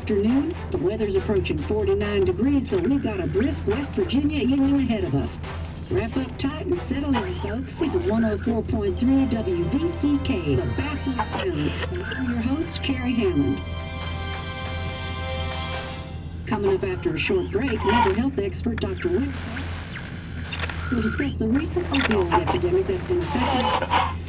afternoon. The weather's approaching 49 degrees, so we've got a brisk West Virginia evening ahead of us. Wrap up tight and settle in, folks. This is 104.3 WVCK, the Basswood Sound. And I'm your host, Carrie Hammond. Coming up after a short break, mental health expert Dr. Wick will discuss the recent opioid epidemic that's been affecting.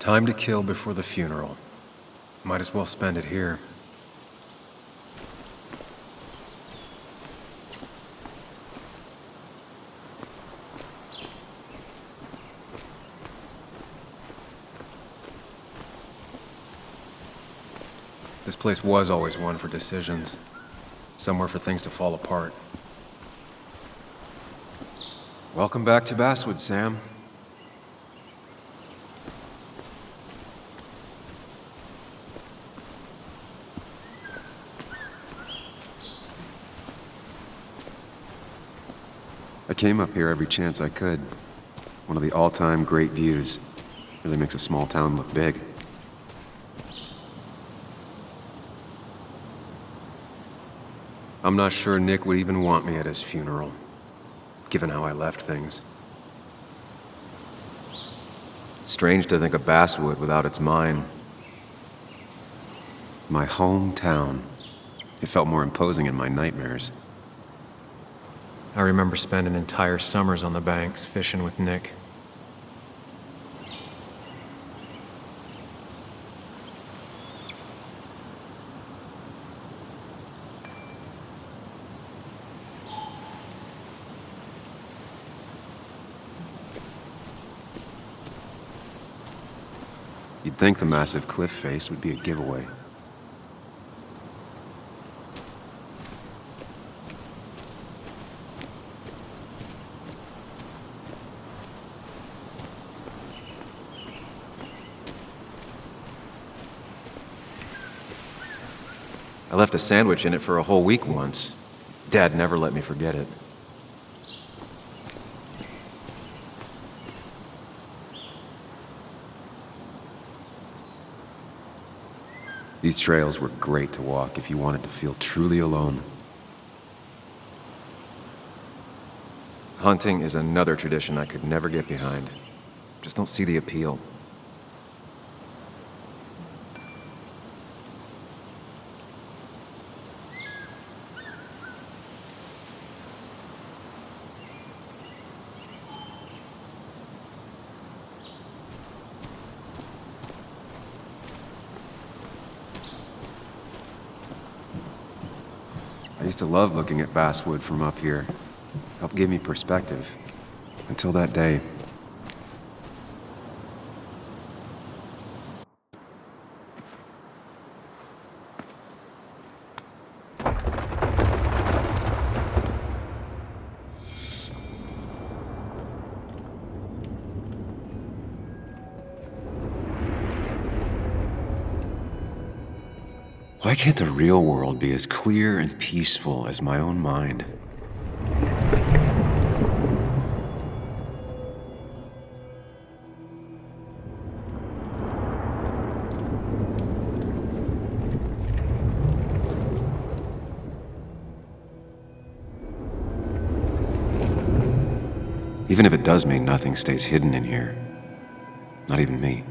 Time to kill before the funeral. Might as well spend it here. This place was always one for decisions. Somewhere for things to fall apart. Welcome back to Basswood, Sam. I came up here every chance I could. One of the all-time great views. Really makes a small town look big. I'm not sure Nick would even want me at his funeral, given how I left things. Strange to think of Basswood without its mine. My hometown. It felt more imposing in my nightmares. I remember spending entire summers on the banks fishing with Nick. You'd think the massive cliff face would be a giveaway. I left a sandwich in it for a whole week once. Dad never let me forget it. These trails were great to walk if you wanted to feel truly alone. Hunting is another tradition I could never get behind. Just don't see the appeal. used to love looking at Basswood from up here. Helped give me perspective. Until that day. Why can't the real world be as clear and peaceful as my own mind? Even if it does mean nothing stays hidden in here. Not even me.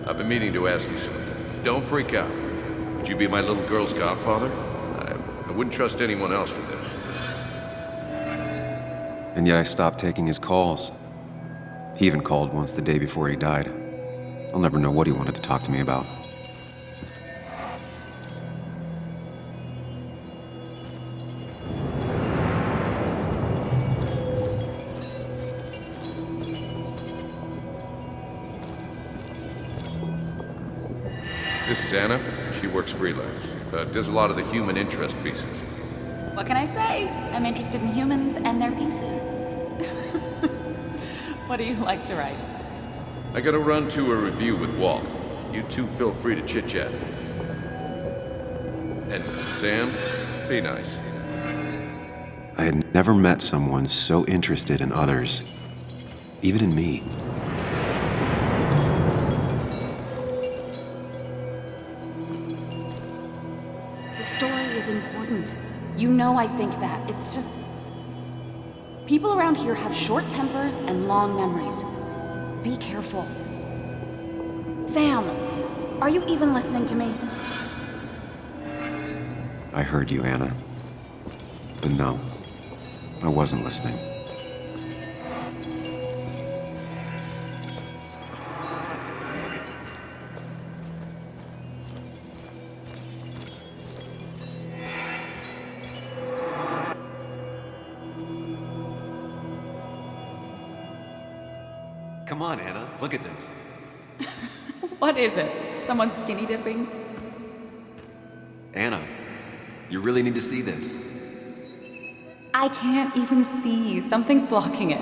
I've been meaning to ask you something. Don't freak out. Would you be my little girl's godfather? I wouldn't trust anyone else with this. And yet I stopped taking his calls. He even called once the day before he died. I'll never know what he wanted to talk to me about. This is Anna. She works freelance. Does a lot of the human interest pieces. What can I say? I'm interested in humans and their pieces. What do you like to write? I gotta run to a review with Walt. You two feel free to chit-chat. And Sam, be nice. I had never met someone so interested in others, even in me. The story is important. You know I think that. It's just... people around here have short tempers and long memories. Be careful. Sam, are you even listening to me? I heard you, Anna. But no, I wasn't listening. Come on, Anna, look at this. What is it? Someone skinny dipping? Anna, you really need to see this. I can't even see. Something's blocking it.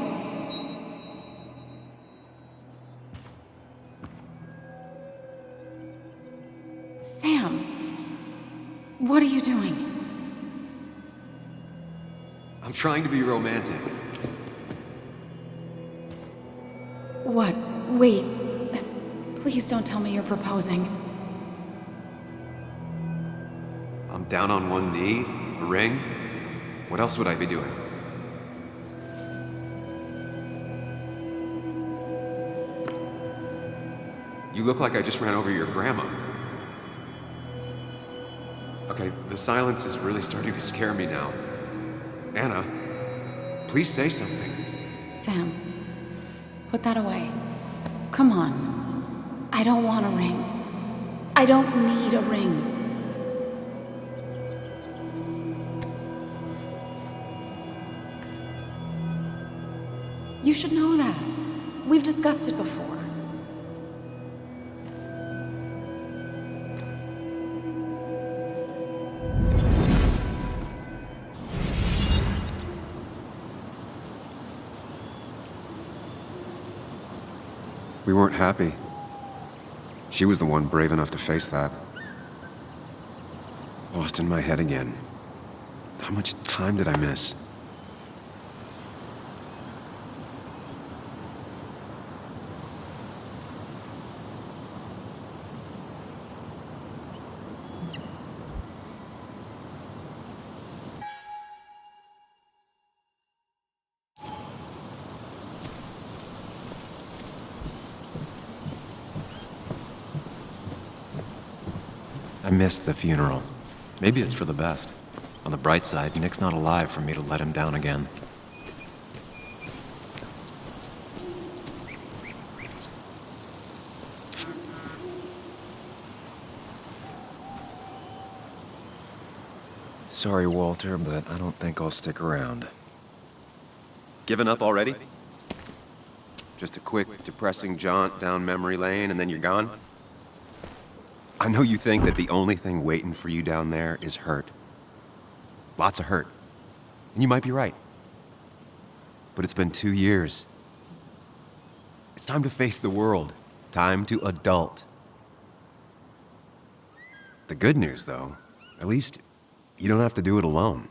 Sam, what are you doing? I'm trying to be romantic. What? Wait. Please don't tell me you're proposing. I'm down on one knee, a ring. What else would I be doing? You look like I just ran over your grandma. Okay, the silence is really starting to scare me now. Anna, please say something. Sam, put that away. Come on. I don't want a ring. I don't need a ring. You should know that. We've discussed it before. We weren't happy. She was the one brave enough to face that. Lost in my head again. How much time did I miss? I missed the funeral. Maybe it's for the best. On the bright side, Nick's not alive for me to let him down again. Sorry, Walter, but I don't think I'll stick around. Given up already? Just a quick, depressing jaunt down memory lane and then you're gone? I know you think that the only thing waiting for you down there is hurt. Lots of hurt. And you might be right. But it's been 2 years. It's time to face the world. Time to adult. The good news, though, at least you don't have to do it alone.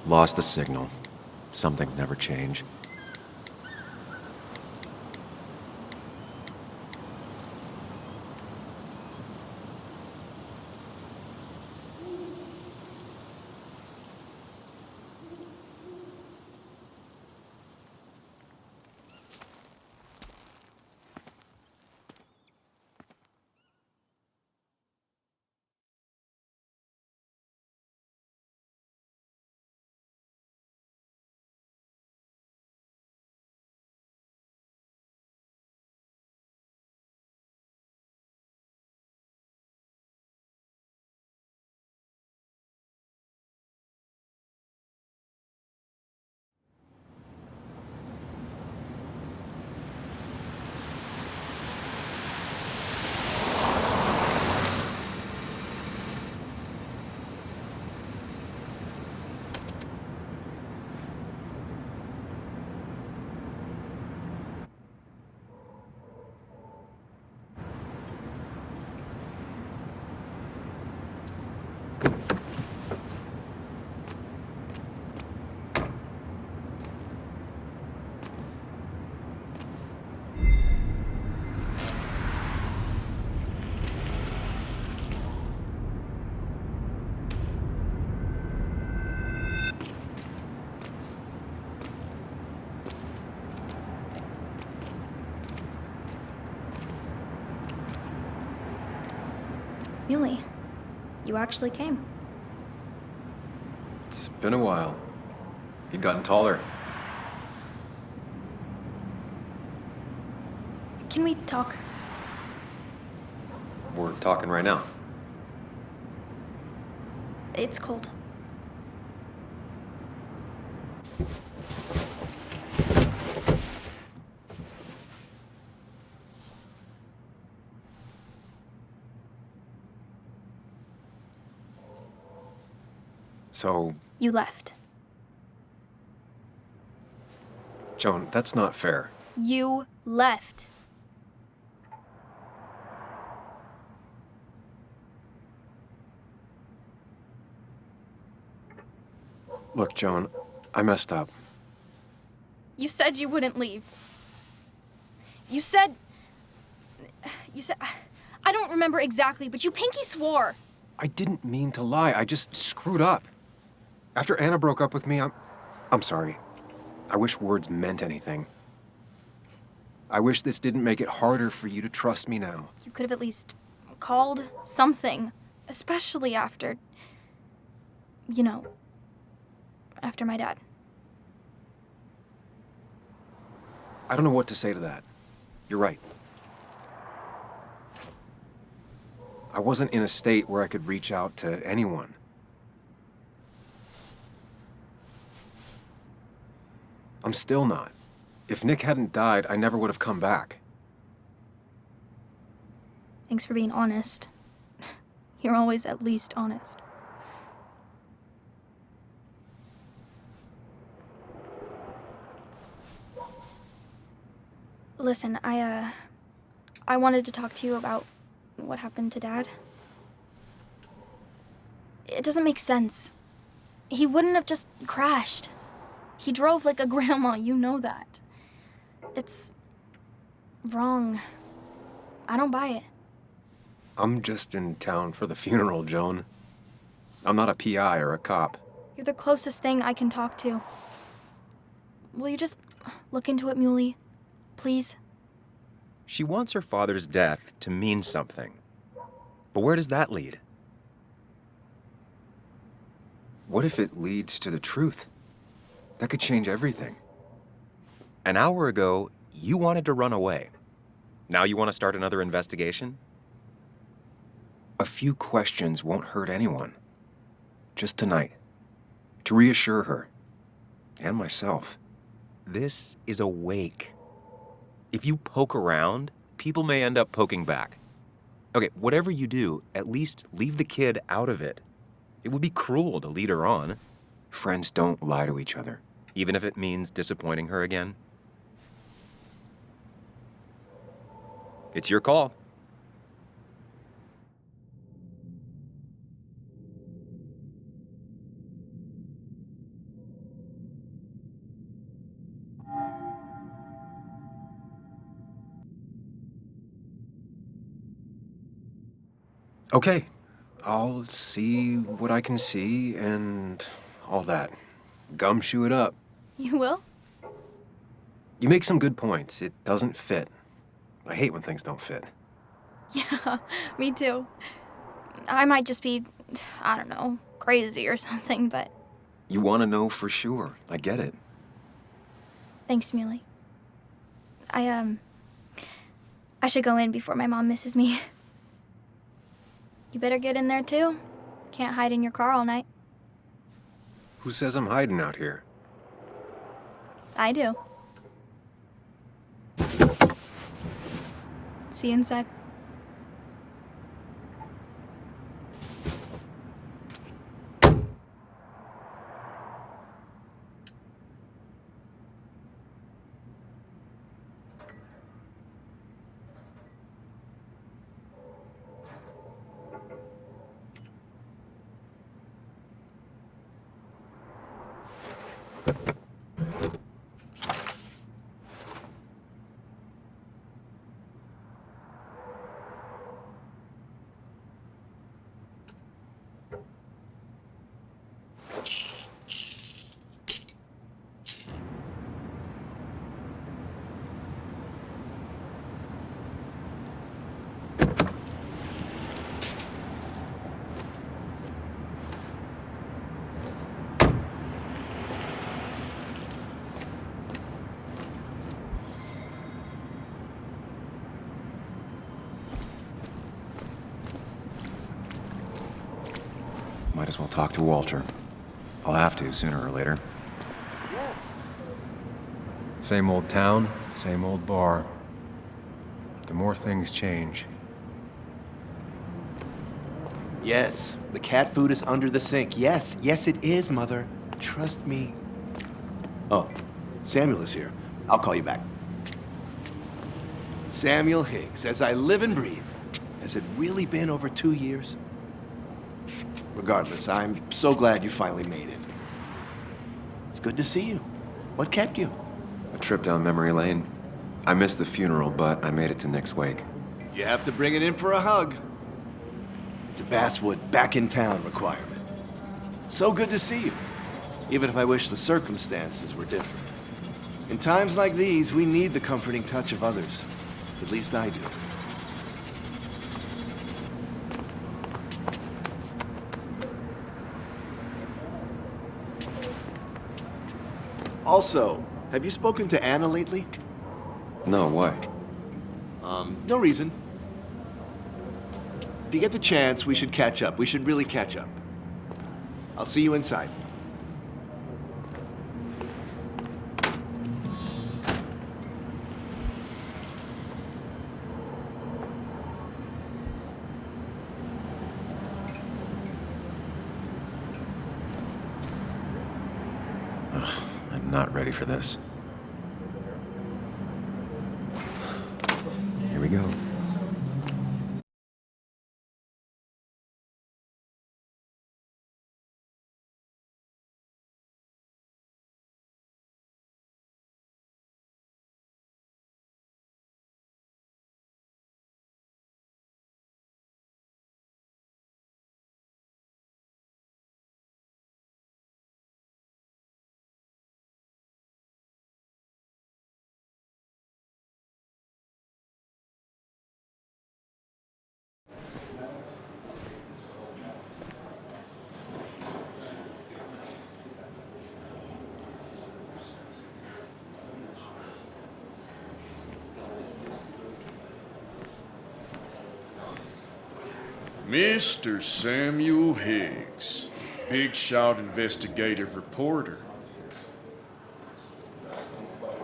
Lost the signal. Some things never change. Muley, you actually came. It's been a while. You've gotten taller. Can we talk? We're talking right now. It's cold. So, You left. Joan, that's not fair. You left. Look, Joan, I messed up. You said you wouldn't leave. You said... I don't remember exactly, but you pinky swore. I didn't mean to lie. I just screwed up. After Anna broke up with me, I'm sorry. I wish words meant anything. I wish this didn't make it harder for you to trust me now. You could have at least called something, especially after... you know, after my dad. I don't know what to say to that. You're right. I wasn't in a state where I could reach out to anyone. I'm still not. If Nick hadn't died, I never would have come back. Thanks for being honest. You're always at least honest. Listen, I wanted to talk to you about what happened to Dad. It doesn't make sense. He wouldn't have just crashed. He drove like a grandma, you know that. It's wrong. I don't buy it. I'm just in town for the funeral, Joan. I'm not a PI or a cop. You're the closest thing I can talk to. Will you just look into it, Muley? Please? She wants her father's death to mean something. But where does that lead? What if it leads to the truth? That could change everything. An hour ago, you wanted to run away. Now you want to start another investigation? A few questions won't hurt anyone. Just tonight. To reassure her. And myself. This is a wake. If you poke around, people may end up poking back. Okay, whatever you do, at least leave the kid out of it. It would be cruel to lead her on. Friends don't lie to each other, even if it means disappointing her again. It's your call. Okay, I'll see what I can see and all that. Gumshoe it up. You will? You make some good points. It doesn't fit. I hate when things don't fit. Yeah, me too. I might just be, I don't know, crazy or something, but... You want to know for sure. I get it. Thanks, Muley. I should go in before my mom misses me. You better get in there, too. Can't hide in your car all night. Who says I'm hiding out here? I do. See you inside. Might as well talk to Walter. I'll have to sooner or later. Yes. Same old town, same old bar. The more things change. Yes, the cat food is under the sink. Yes, yes it is, Mother. Trust me. Oh, Samuel is here. I'll call you back. Samuel Higgs, as I live and breathe. Has it really been over 2 years? Regardless, I'm so glad you finally made it. It's good to see you. What kept you? A trip down memory lane. I missed the funeral, but I made it to Nick's wake. You have to bring it in for a hug. It's a Basswood back in town requirement. So good to see you, even if I wish the circumstances were different. In times like these, we need the comforting touch of others. At least I do. Also, have you spoken to Anna lately? No, why? No reason. If you get the chance, we should catch up. We should really catch up. I'll see you inside. I'm not ready for this. Mr. Samuel Higgs, big shot investigative reporter.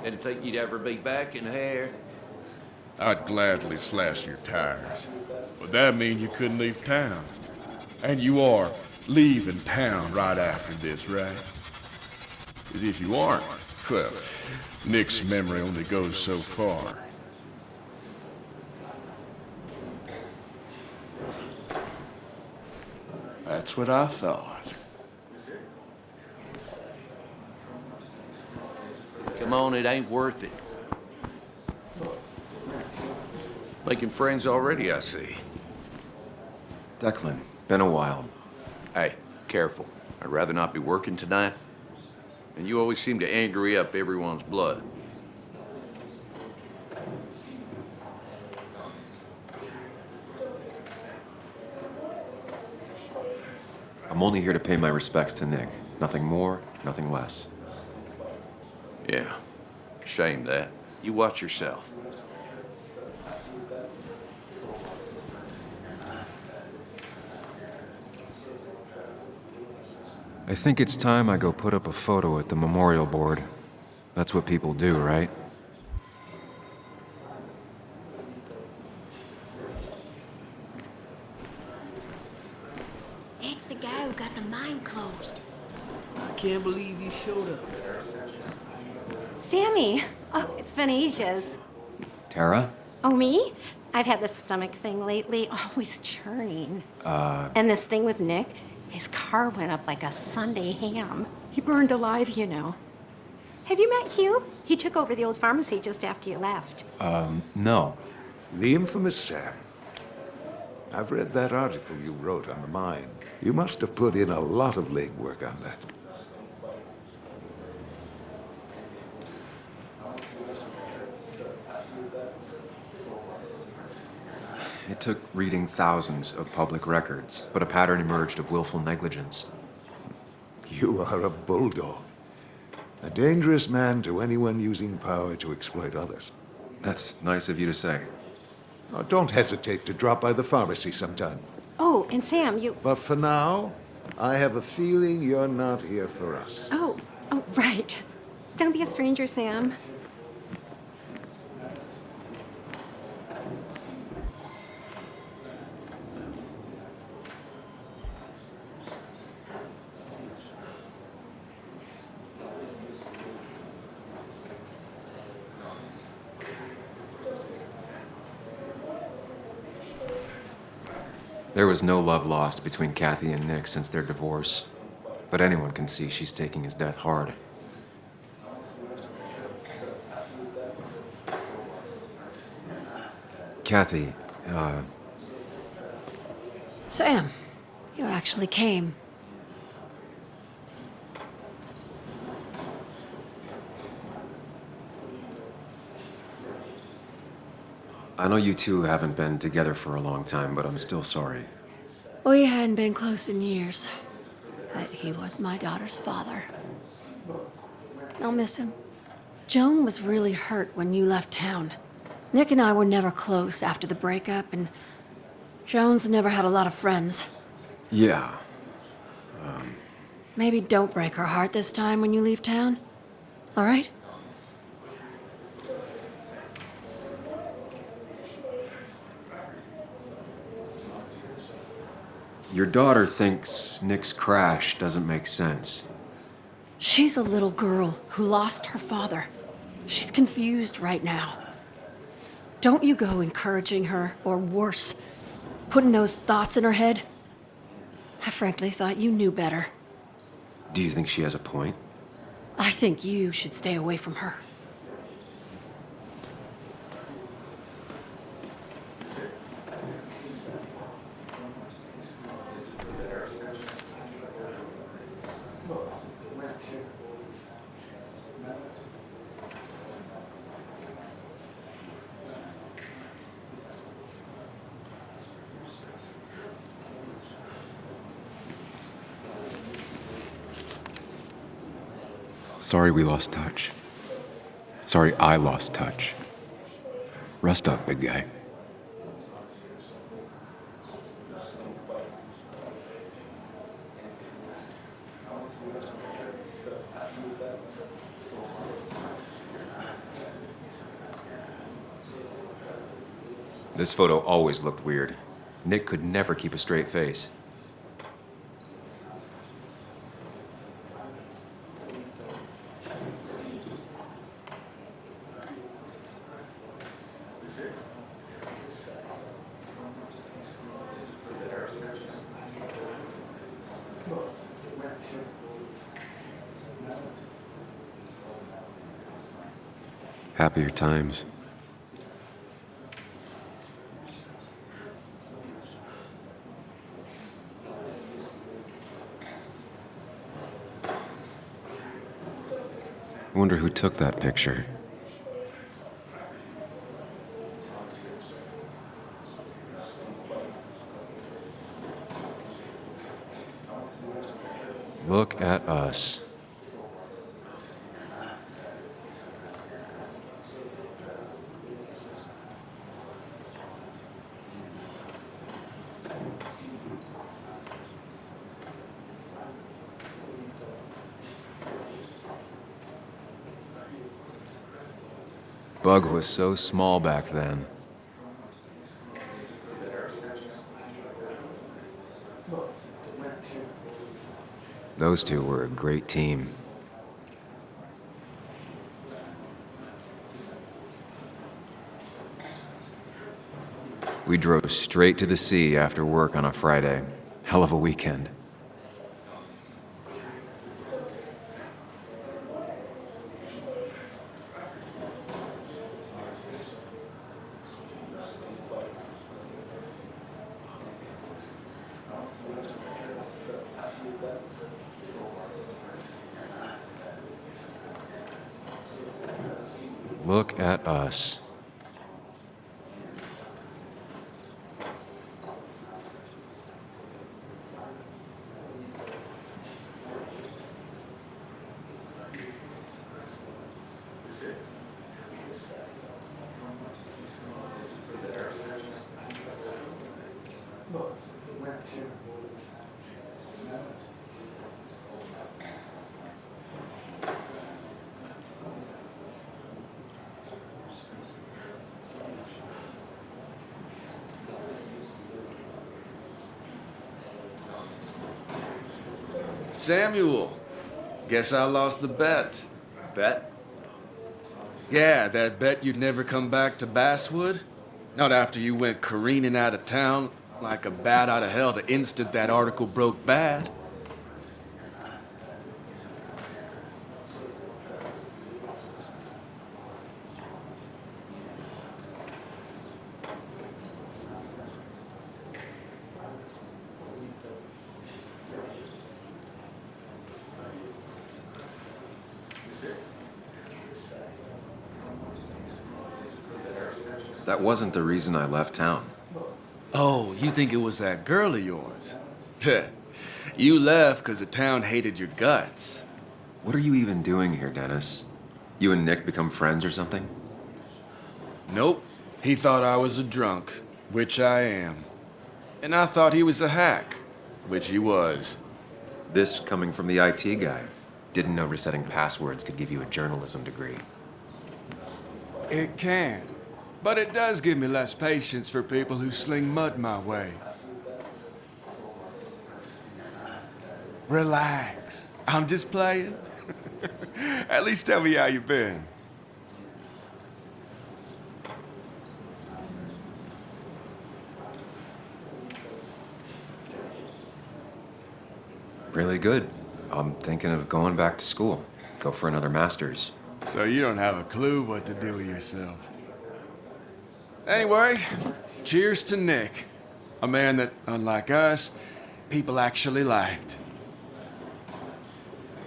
Didn't think you'd ever be back in here. I'd gladly slash your tires. But that mean you couldn't leave town. And you are leaving town right after this, right? Because if you aren't, well, Nick's memory only goes so far. That's what I thought. Come on, it ain't worth it. Making friends already, I see. Declan, been a while. Hey, careful. I'd rather not be working tonight. And you always seem to angry up everyone's blood. I'm only here to pay my respects to Nick. Nothing more, nothing less. Yeah, shame that. You watch yourself. I think it's time I go put up a photo at the memorial board. That's what people do, right? That's the guy who got the mine closed. I can't believe you showed up. Sammy! Oh, it's been ages. Tara? Oh, me? I've had this stomach thing lately, always churning. And this thing with Nick, his car went up like a Sunday ham. He burned alive, you know. Have you met Hugh? He took over the old pharmacy just after you left. No. The infamous Sam. I've read that article you wrote on the mine. You must have put in a lot of legwork on that. It took reading thousands of public records, but a pattern emerged of willful negligence. You are a bulldog. A dangerous man to anyone using power to exploit others. That's nice of you to say. Oh, don't hesitate to drop by the pharmacy sometime. Oh, and Sam, you... But for now, I have a feeling you're not here for us. Oh, right. Don't be a stranger, Sam. There was no love lost between Kathy and Nick since their divorce, but anyone can see she's taking his death hard. Kathy, Sam, you actually came. I know you two haven't been together for a long time, but I'm still sorry. We hadn't been close in years, but he was my daughter's father. I'll miss him. Joan was really hurt when you left town. Nick and I were never close after the breakup, and Joan's never had a lot of friends. Yeah. Maybe don't break her heart this time when you leave town. All right? Your daughter thinks Nick's crash doesn't make sense. She's a little girl who lost her father. She's confused right now. Don't you go encouraging her, or worse, putting those thoughts in her head. I frankly thought you knew better. Do you think she has a point? I think you should stay away from her. Sorry we lost touch. Sorry I lost touch. Rest up, big guy. This photo always looked weird. Nick could never keep a straight face. Happier times. I wonder who took that picture. Look at us. Bug was so small back then. Those two were a great team. We drove straight to the sea after work on a Friday. Hell of a weekend. Look at us. Samuel, guess I lost the bet. Bet? Yeah, that bet you'd never come back to Basswood? Not after you went careening out of town like a bat out of hell the instant that article broke bad. That wasn't the reason I left town. Oh, you think it was that girl of yours? You left because the town hated your guts. What are you even doing here, Dennis? You and Nick become friends or something? Nope. He thought I was a drunk, which I am. And I thought he was a hack, which he was. This coming from the IT guy. Didn't know resetting passwords could give you a journalism degree. It can. But it does give me less patience for people who sling mud my way. Relax. I'm just playing. At least tell me how you been. Really good. I'm thinking of going back to school. Go for another master's. So you don't have a clue what to do with yourself. Anyway, cheers to Nick. A man that, unlike us, people actually liked.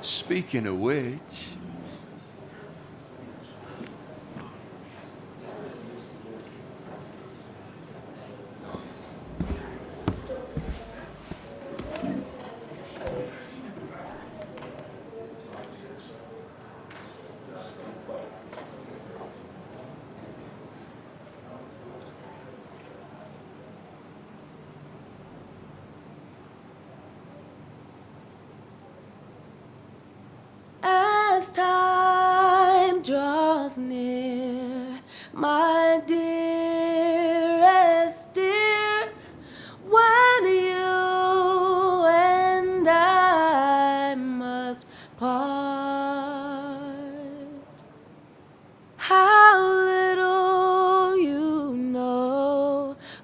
Speaking of which... As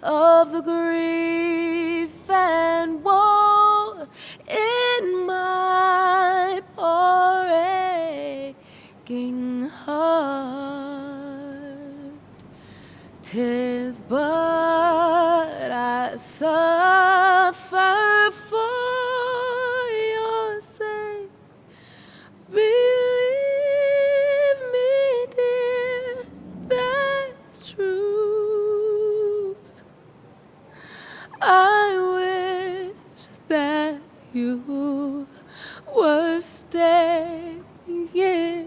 of the grief and woe in my poor aching heart. 'Tis but I suffer for your sake. Believe me, dear, that's true. I wish that you were staying here.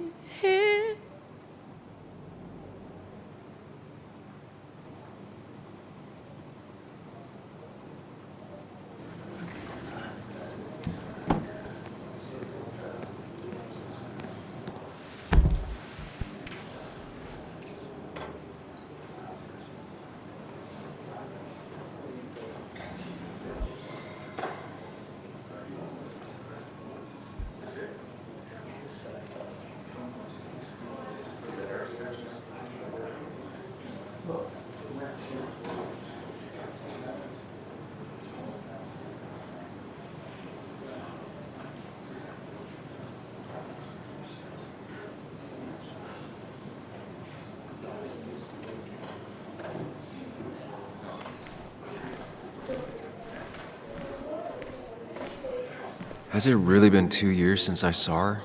Has it really been 2 years since I saw her?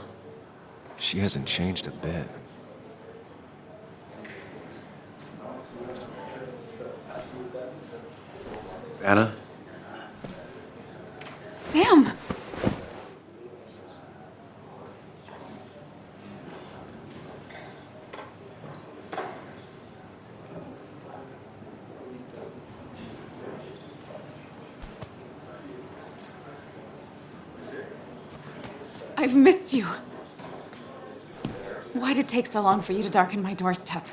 She hasn't changed a bit. Anna? Sam! I've missed you. Why did it take so long for you to darken my doorstep?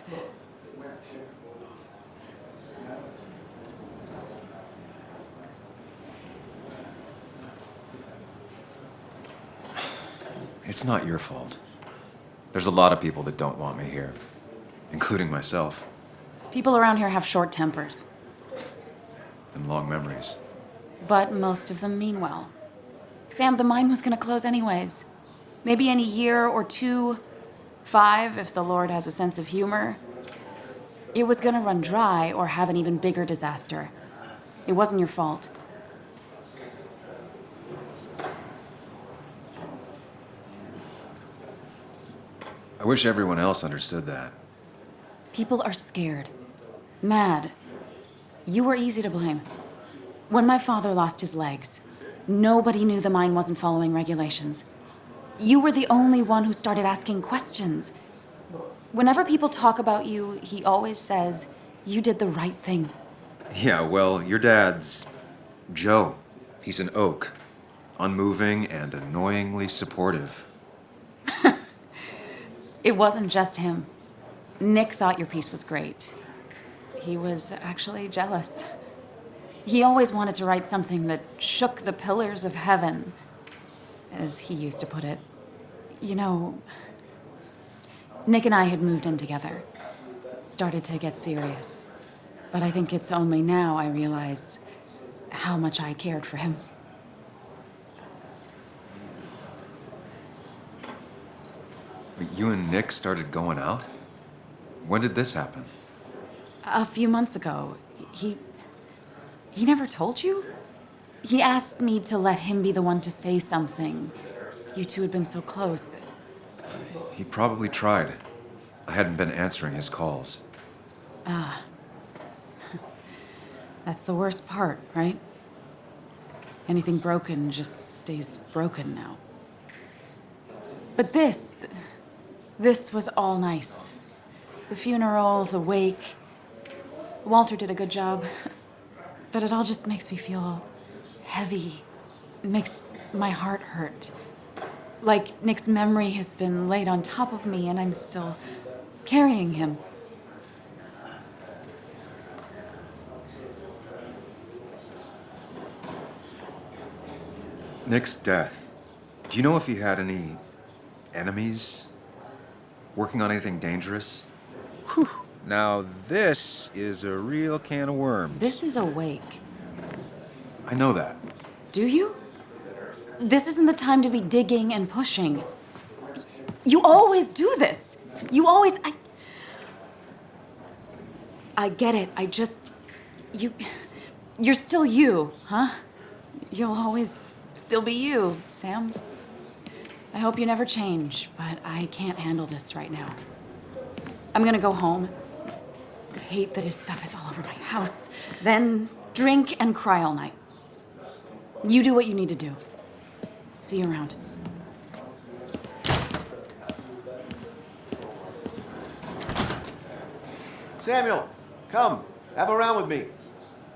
It's not your fault. There's a lot of people that don't want me here, including myself. People around here have short tempers, And long memories. but most of them mean well. Sam, the mine was gonna close anyways. Maybe in a year or 2, 5, if the Lord has a sense of humor. It was gonna run dry or have an even bigger disaster. It wasn't your fault. I wish everyone else understood that. People are scared. Mad. You were easy to blame. When my father lost his legs, nobody knew the mine wasn't following regulations. You were the only one who started asking questions. Whenever people talk about you, he always says, you did the right thing. Yeah, well, your dad's Joe. He's an oak. Unmoving and annoyingly supportive. It wasn't just him. Nick thought your piece was great. He was actually jealous. He always wanted to write something that shook the pillars of heaven, as he used to put it. You know, Nick and I had moved in together. Started to get serious. But I think it's only now I realize how much I cared for him. But you and Nick started going out? When did this happen? A few months ago, he never told you? He asked me to let him be the one to say something. You two had been so close. He probably tried. I hadn't been answering his calls. Ah. That's the worst part, right? Anything broken just stays broken now. But this was all nice. The funeral, the wake. Walter did a good job. But it all just makes me feel heavy. It makes my heart hurt. Like Nick's memory has been laid on top of me and I'm still carrying him. Nick's death. Do you know if he had any enemies? Working on anything dangerous? Whew. Now, this is a real can of worms. This is awake. I know that. Do you? This isn't the time to be digging and pushing. You always do this. You always... I get it. You're still you, huh? You'll always still be you, Sam. I hope you never change, but I can't handle this right now. I'm gonna go home. I hate that his stuff is all over my house. Then drink and cry all night. You do what you need to do. See you around. Samuel, come. Have a round with me.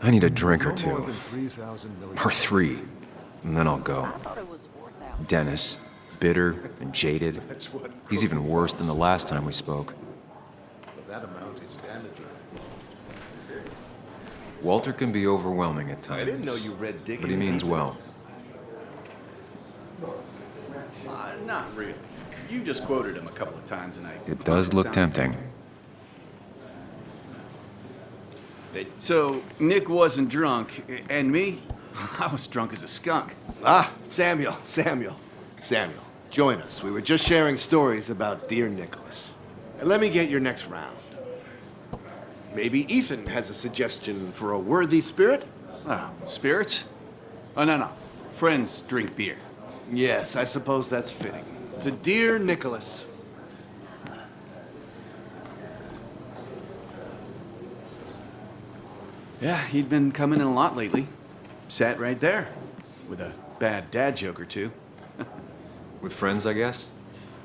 I need a drink or No more two. than 3,000 million. Or 3. And then I'll go. Dennis, bitter and jaded. That's what. He's even worse than the last time we spoke. But that amount is damaging. Walter can be overwhelming at times. I didn't know you read Dickens. But he means well. Not really. You just quoted him a couple of times, and It does look tempting. So, Nick wasn't drunk, and me? I was drunk as a skunk. Ah, Samuel. Join us. We were just sharing stories about dear Nicholas. And let me get your next round. Maybe Ethan has a suggestion for a worthy spirit? Oh, spirits? Oh, no. Friends drink beer. Yes, I suppose that's fitting. To dear Nicholas. Yeah, he'd been coming in a lot lately. Sat right there, with a bad dad joke or two. With friends, I guess?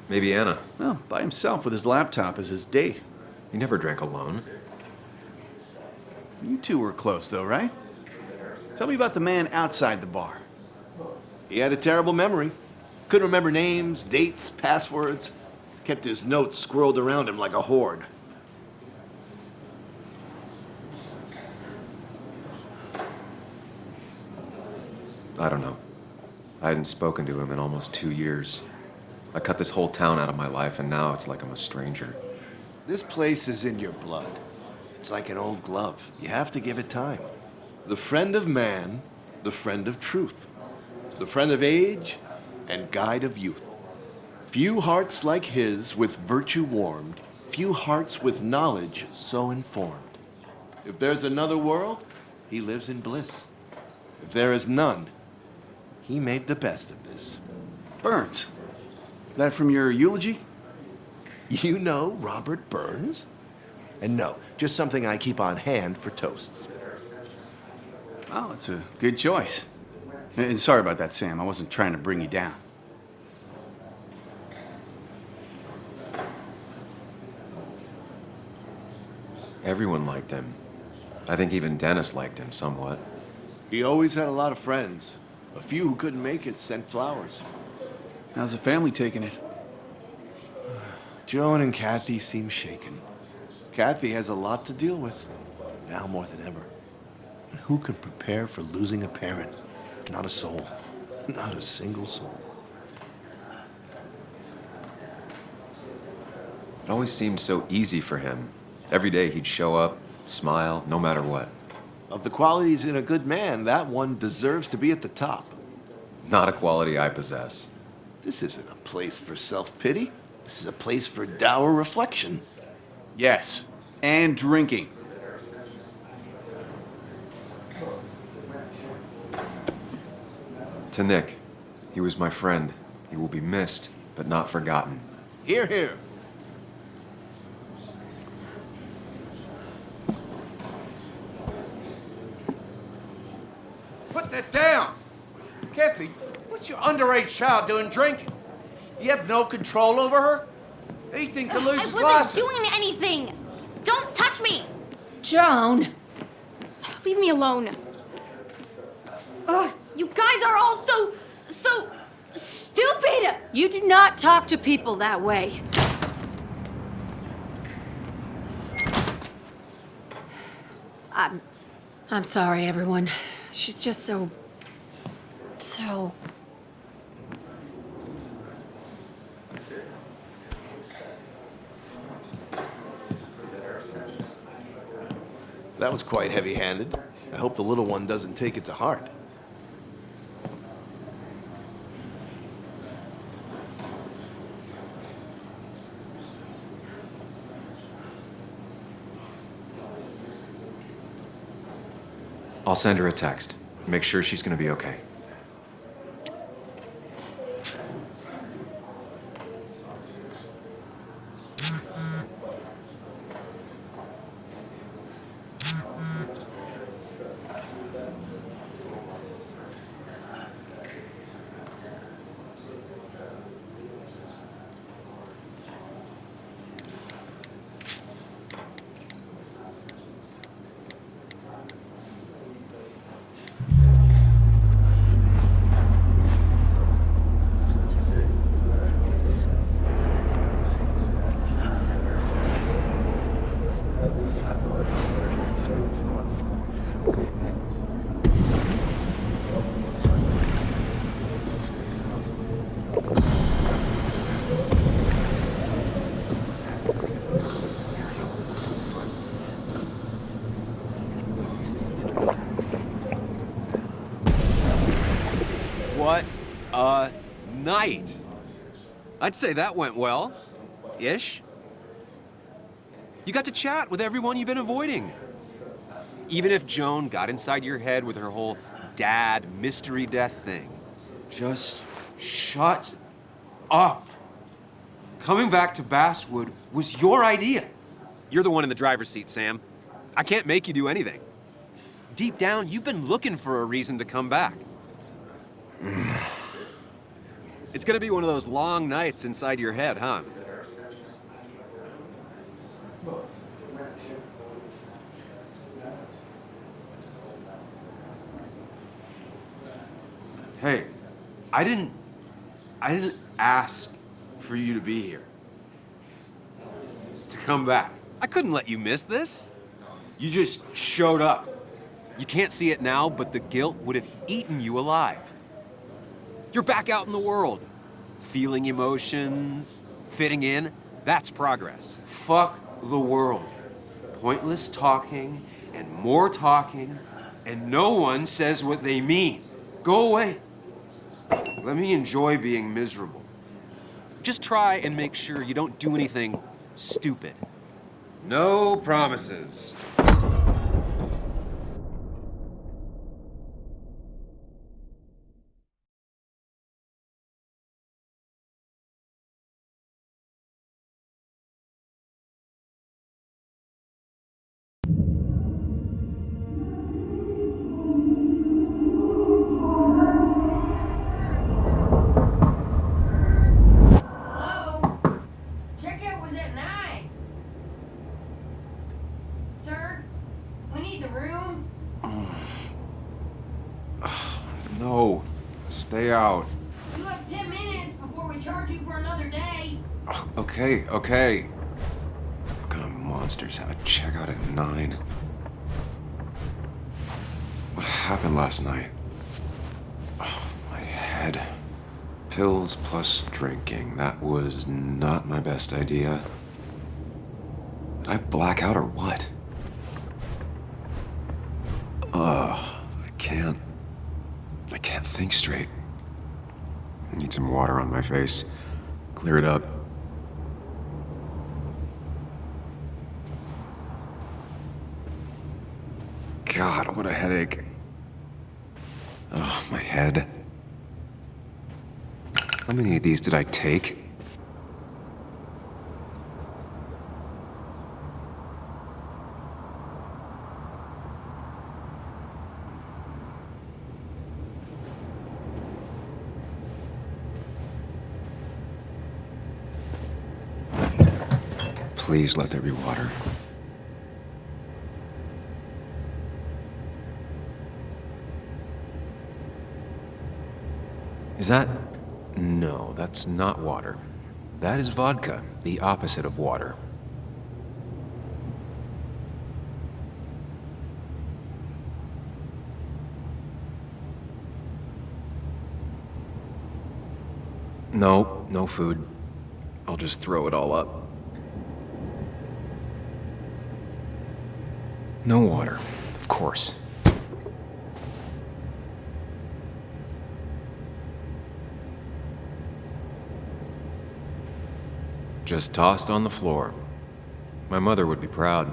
Maybe Anna. Well, by himself with his laptop as his date. He never drank alone. You two were close, though, right? Tell me about the man outside the bar. He had a terrible memory. Couldn't remember names, dates, passwords. Kept his notes squirreled around him like a hoard. I don't know. I hadn't spoken to him in almost 2 years. I cut this whole town out of my life, and now it's like I'm a stranger. This place is in your blood. It's like an old glove. You have to give it time. The friend of man, the friend of truth. The friend of age, and guide of youth. Few hearts like his with virtue warmed, few hearts with knowledge so informed. If there's another world, he lives in bliss. If there is none, he made the best of this. Burns. That from your eulogy? You know Robert Burns? And no, just something I keep on hand for toasts. Well, it's a good choice. And sorry about that, Sam. I wasn't trying to bring you down. Everyone liked him. I think even Dennis liked him somewhat. He always had a lot of friends. A few who couldn't make it sent flowers. How's the family taking it? Joan and Kathy seem shaken. Kathy has a lot to deal with, now more than ever. And who can prepare for losing a parent? Not a soul. Not a single soul. It always seemed so easy for him. Every day he'd show up, smile, no matter what. Of the qualities in a good man, that one deserves to be at the top. Not a quality I possess. This isn't a place for self-pity. This is a place for dour reflection. Yes, and drinking. To Nick, he was my friend. He will be missed, but not forgotten. Hear, hear. Put that down! Kathy, what's your underage child doing drinking? You have no control over her? Ethan could lose his I license. wasn't doing anything! Don't touch me! Joan! Leave me alone. Ugh, you guys are all so stupid! You do not talk to people that way. I'm sorry, everyone. She's just so... That was quite heavy-handed. I hope the little one doesn't take it to heart. I'll send her a text. Make sure she's gonna be okay. What a night! I'd say that went well. Ish. You got to chat with everyone you've been avoiding. Even if Joan got inside your head with her whole dad mystery death thing. Just shut up. Coming back to Basswood was your idea. You're the one in the driver's seat, Sam. I can't make you do anything. Deep down, you've been looking for a reason to come back. It's gonna be one of those long nights inside your head, huh? Hey, I didn't ask for you to be here. To come back. I couldn't let you miss this. You just showed up. You can't see it now, but the guilt would have eaten you alive. You're back out in the world. Feeling emotions, fitting in, that's progress. Fuck the world. Pointless talking and more talking, and no one says what they mean. Go away. Let me enjoy being miserable. Just try and make sure you don't do anything stupid. No promises. No, stay out. You have 10 minutes before we charge you for another day. Okay. What kind of monsters have a checkout at 9? What happened last night? Oh, my head. Pills plus drinking. That was not my best idea. Did I black out or what? I can't think straight. I need some water on my face. Clear it up. God, what a headache. Oh, my head. How many of these did I take? Please let there be water. Is that... No, that's not water. That is vodka, the opposite of water. No, no food. I'll just throw it all up. No water, of course. Just tossed on the floor. My mother would be proud.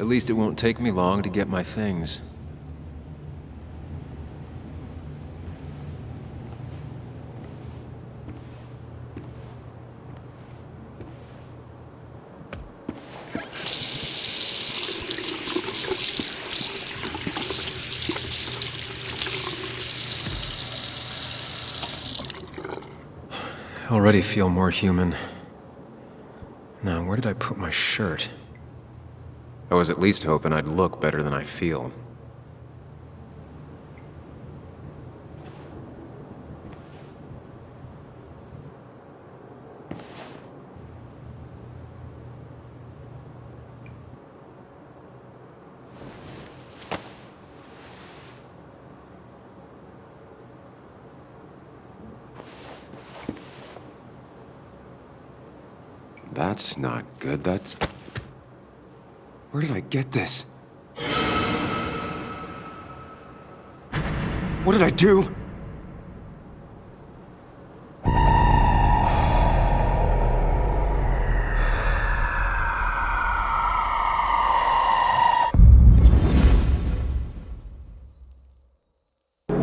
At least it won't take me long to get my things. I already feel more human. Now, where did I put my shirt? I was at least hoping I'd look better than I feel. That's not good. That's... Where did I get this? What did I do?